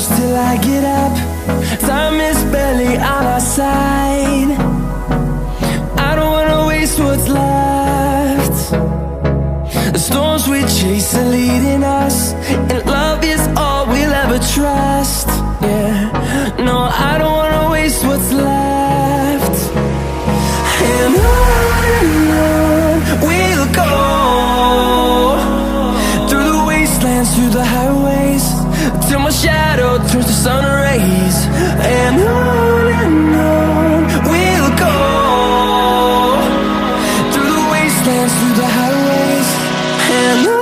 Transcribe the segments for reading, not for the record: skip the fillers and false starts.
close till I get up. Time is barely on our side. I don't wanna waste what's left. The storms we chase are leading us, and love is all we'll ever trust. Yeah, no, I don't wanna waste what's left. And on we'll go, through the wastelands, through the highways, till my shadow turns to sun rays. And on we'll go, through the wastelands, through the highways, and on.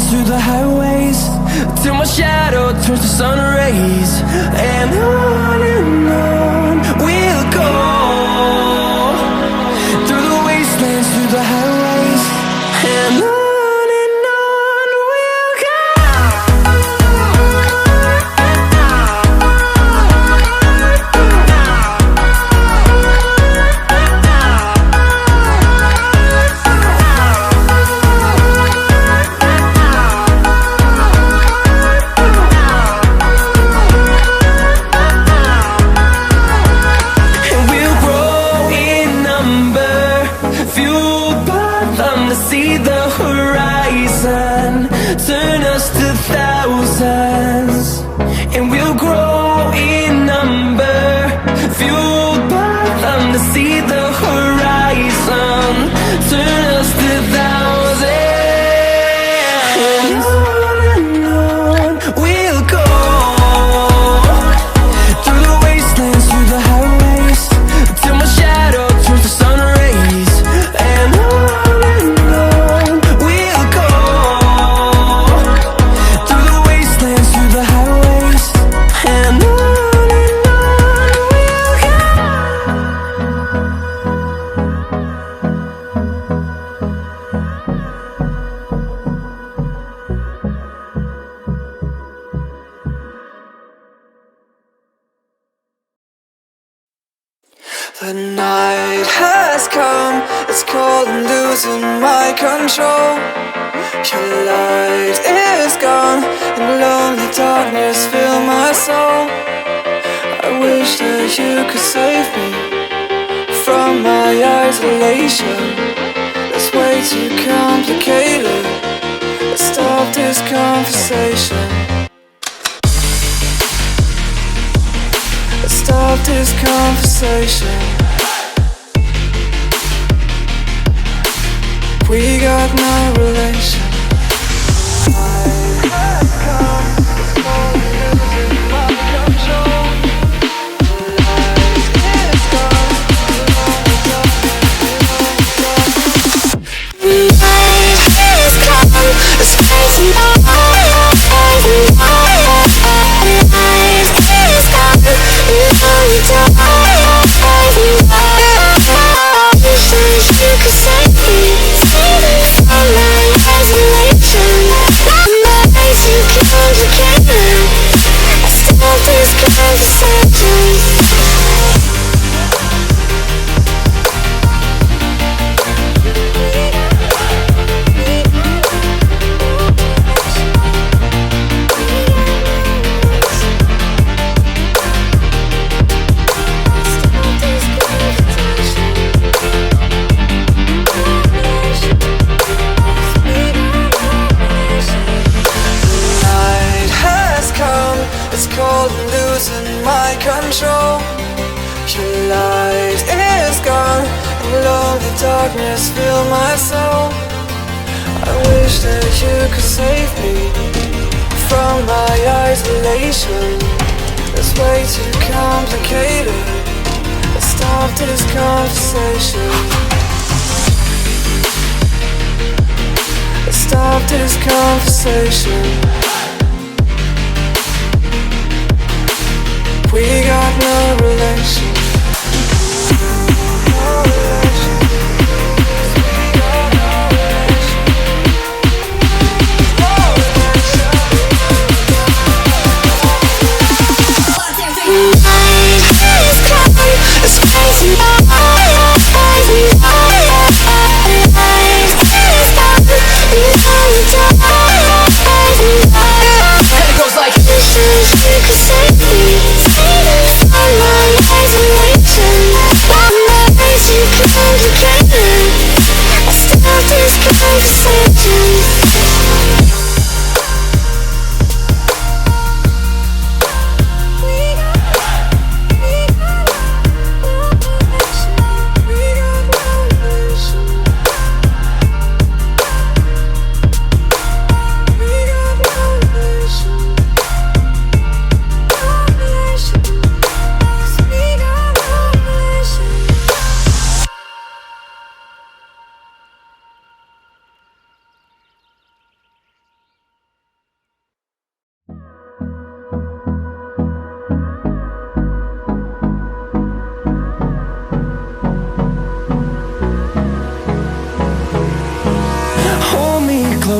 Through the highways, till my shadow turns to sun rays. And on we'll go, through the wastelands, through the highways, and on we'll go. See the horizon, turn us to thousands, and we'll grow in number, fueled by them. To see the horizon, turn us to thousands, and on we'll go, through the wastelands, through the highways, till my shadow turns to sun rays. And on the night has come, it's cold and losing my control. Your light is gone, and lonely darkness fill my soul. I wish that you could save me from my isolation. It's way too complicated. Let's stop this conversation. Let's stop this conversation. We got no relation. You could save me from my eyes. lonely darkness fill my soul. I wish that you could save me from my isolation. It's way too complicated. Let's stop this conversation. Let's stop this conversation. We got no relation.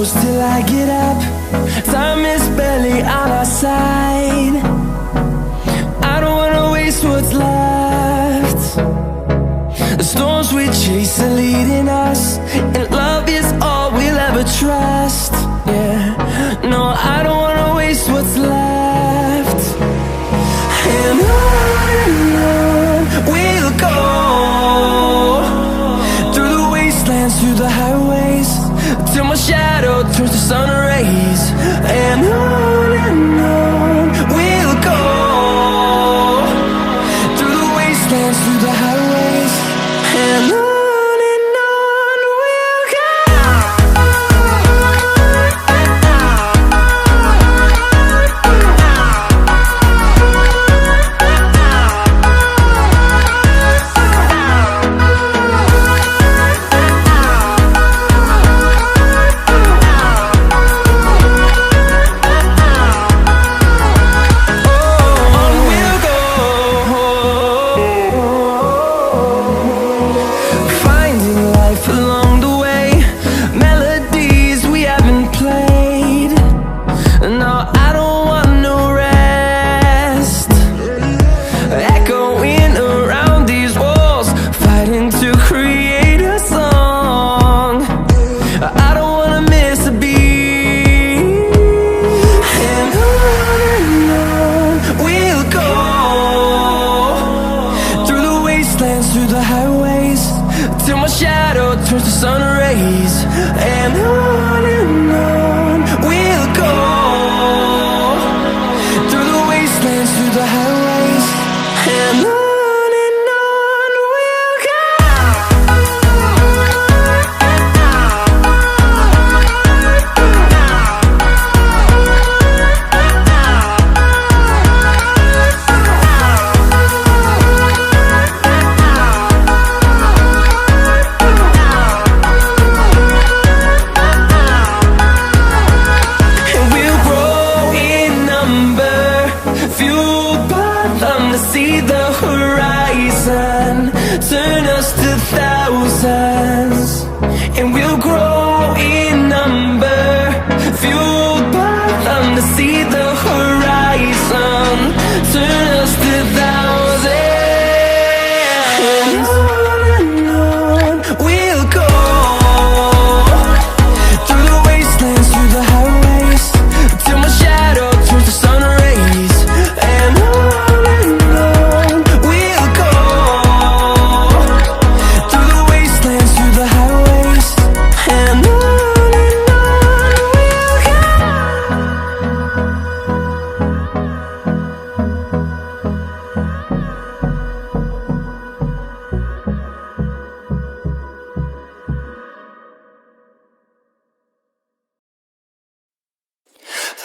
Till I get up, time is barely on our side. I don't wanna waste what's left. The storms we chase are leading us, and love is all we'll ever trust. Yeah, no, I don't wanna waste what's left. And on we'll go, through the wastelands, through the highways, till my shadow turns to sun rays. And on we'll go, through the wastelands, through the highways. And on we'll go. Through the highways, till my shadow turns to sun rays. And on we'll go, through the wastelands, through the highways. And on we'll go. See the horizon, turn us to thousands, and we'll grow in number, fueled by them. To see the horizon, turn us to thousands. And on we'll go, through the wastelands, through the highways, till my shadow turns to sun rays. And on we'll go, through the wastelands,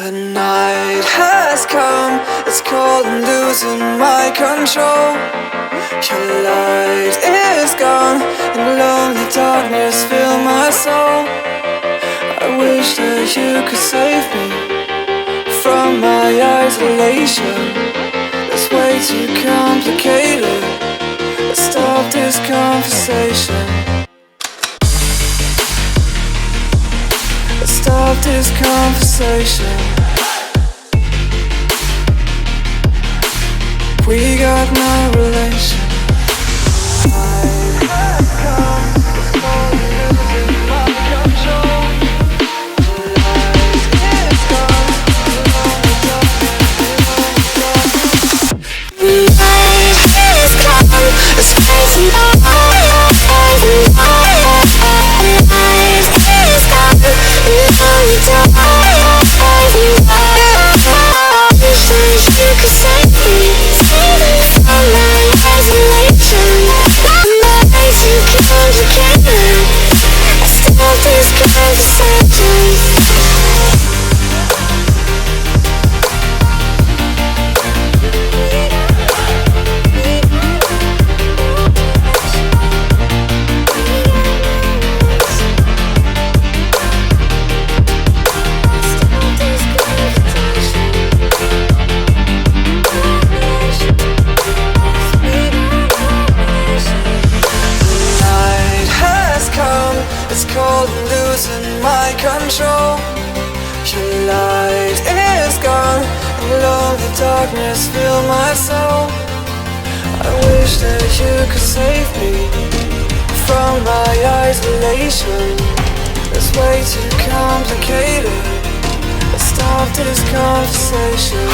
The night has come, it's cold and losing my control. Your light is gone, and lonely darkness fill my soul. I wish that you could save me from my isolation. It's way too complicated. Let's stop this conversation. Let's stop this conversation. We got no relation. It's cold and losing my control. Your light is gone, and lonely darkness fill my soul. I wish that you could save me from my isolation. It's way too complicated. Let's stop this conversation.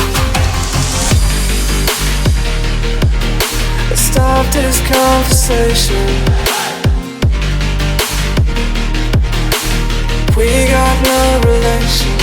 Let's stop this conversation. We got no relation.